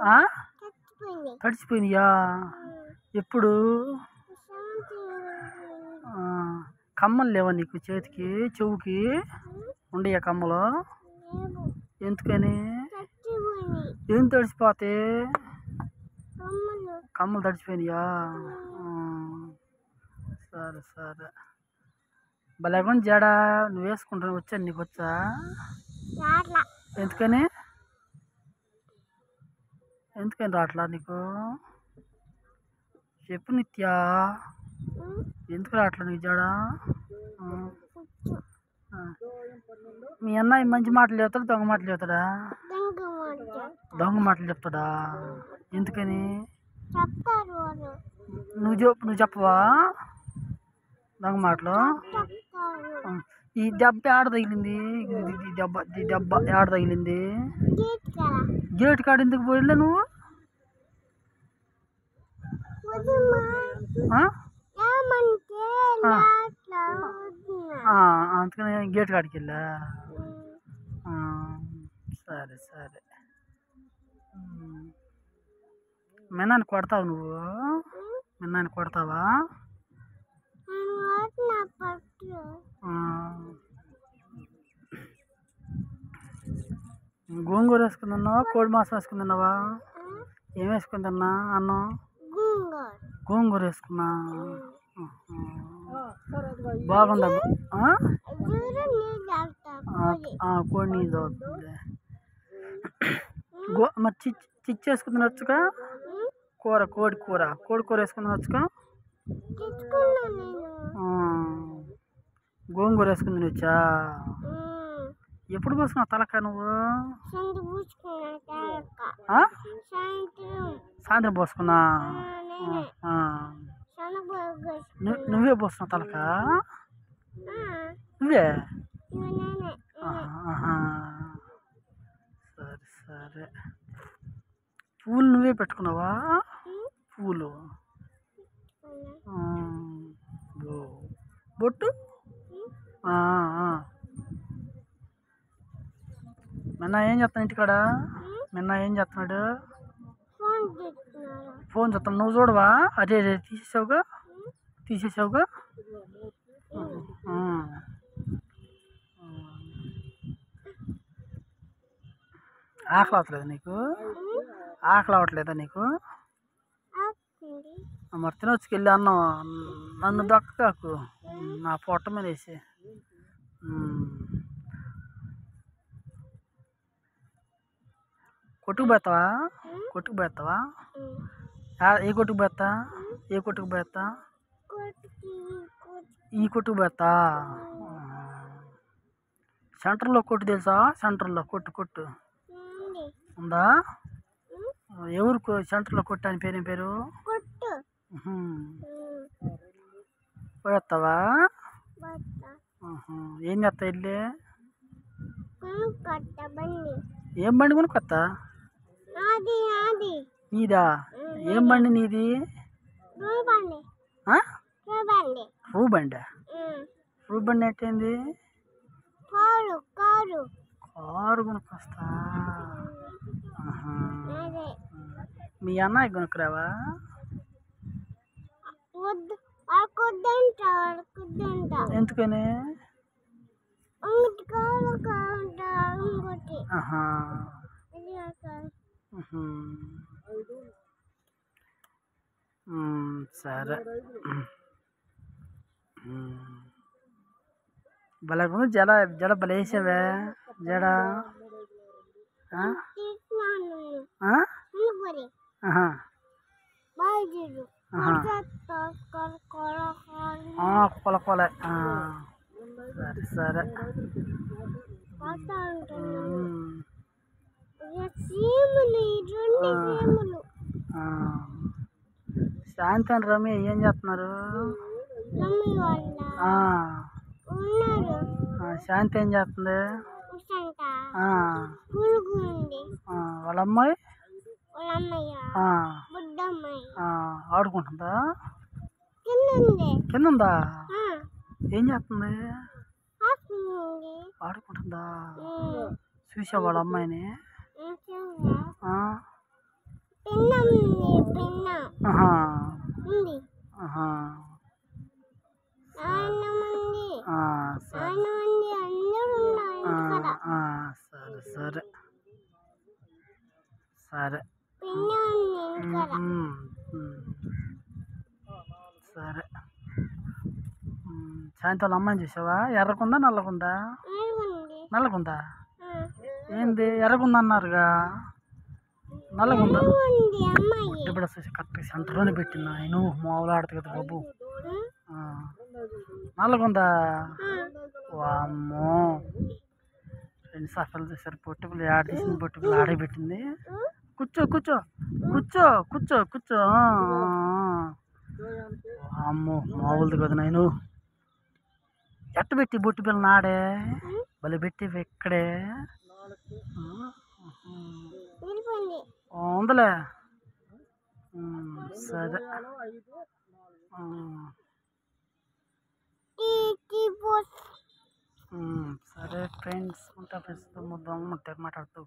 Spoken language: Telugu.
ఆ? తడిచిపోయినాయా? ఎప్పుడు? కమ్మలు లేవా నీకు చేతికి చెవుకి ఉండయా కమ్మలు? ఎందుకని? ఏం తడిచిపోతే? కమ్మలు తడిచిపోయినాయా? సరే సరే. భలేగా జడ నువ్వు వేసుకుంటాను వచ్చా నీకు వచ్చా? ఎందుకని ఎందుకని రాట్లా నీకు? చెప్పు నిత్యా, ఎందుకు రాట్లా నీకు జడ? మీ అన్నయ్య మంచి మాటలు చెప్తాడా దొంగ మాటలు చెప్తాడా? దొంగ మాటలు చెప్తాడా? ఎందుకని? నువ్వు చెప్పవా దొంగ మాటలు? ఈ దెబ్బ ఆడ తగిలింది? ఈ దెబ్బ ఆడ తగిలింది? గేట్ కాడ ఎందుకు పోయిలే నువ్వు? అందుకని గేట్ కాడికి వెళ్ళా? సరే సరే. మిన్నాన్ని కొడతావు నువ్వు? మిన్నాన్ని కొడతావా? గోంగూర వేసుకుని తిన్నావా కోడి మాంసం వేసుకుని తిన్నావా? ఏం వేసుకుని తిన్నా అన్నం? గోంగూర వేసుకున్నా. బాగుందా? కోడి నీళ్ళు అవుతుంది. మరి చిచ్చి వేసుకుని తినొచ్చుగా కూర కోడి కూర వేసుకుని తినొచ్చుగా? గోంగూర వేసుకుని తినొచ్చా? ఎప్పుడు పోసుకున్నావు తలక నువ్వు? సాయంత్రం పోసుకున్నా. నువ్వే పోస్తున్నావు తలక? నువ్వే? సరే సరే. పూలు నువ్వే పెట్టుకున్నావా? పూలు బొట్టు? నిన్న ఏం చేస్తాను ఇంటికాడ? నిన్న ఏం చేస్తున్నాడు? ఫోన్ చూస్తాను. నువ్వు చూడవా? అదే తీసేసావుగా. ఆకలి అవట్లేదా నీకు? ఆకలి అవ్వట్లేదా నీకు? మరి తినొచ్చుకెళ్ళి అన్నం. నన్ను దొక్కకు నా పొట్ట మీద వేసి. కొట్టుకు పోతావా? ఏ కొట్టుకు పోతా? ఈ కొట్టుకు పోతా. సెంటర్లో కొట్టు తెలుసా? సెంటర్లో కొట్టు ఉందా? ఎవరు సెంటర్లో కొట్టు అని పేరు? ఏం పేరు? పోయేస్తావా? ఏం చేస్తా వెళ్ళి? ఏం బండి కొనుక్కొత్తా? నీదా? ఏం బండి నీది? రూ బండి ఏంటి? కారు కొనుక్కొస్తా. మీ అన్నయ్య కొనుక్కురావా? ఎందుకని? సరే. భలే జడ భలే వేసావే జడ. కొల సరే. శాంతి రమ్య ఏం చేస్తున్నారు? శాంతి ఏం చేస్తుంది? వాళ్ళ అమ్మాయి ఆడుకుంటుందా? కింద ఉందా? ఏం చేస్తుంది? ఆడుకుంటుందా? చూసావు వాళ్ళ అమ్మాయిని? ఆహా. ఆహా. సరే సరే సరే సరే సరే. సాయంత్రం అమ్మాయిని చూసావా? ఎర్రకుందా నల్లకుందా? నల్లకుందా? ఏంది ఎర్రకుందా అన్నారుగా? నల్లగుందా? ఇప్పుడు కరెక్ట్ సెంటర్లోనే పెట్టిందా ఆయన మామూలు ఆడదు కదా బాబు. నల్లగుందా? వామ్మో, 2 సార్లు చూసారు. పొట్టుకులు ఆడ తీసిన పొట్టుకులు ఆడే పెట్టింది. కూర్చో కూర్చో కూర్చో కూర్చో కూర్చో. అమ్మో మామూలుది కదా నాయను. ఎట్ట పెట్టి బొట్టు పిల్ల నాడే భలే పెట్టి ఇక్కడే ఉందలే. సరే సరే ఫ్రెండ్స్, ఉంటా ఫ్రెండ్స్. మాట్లాడుతూ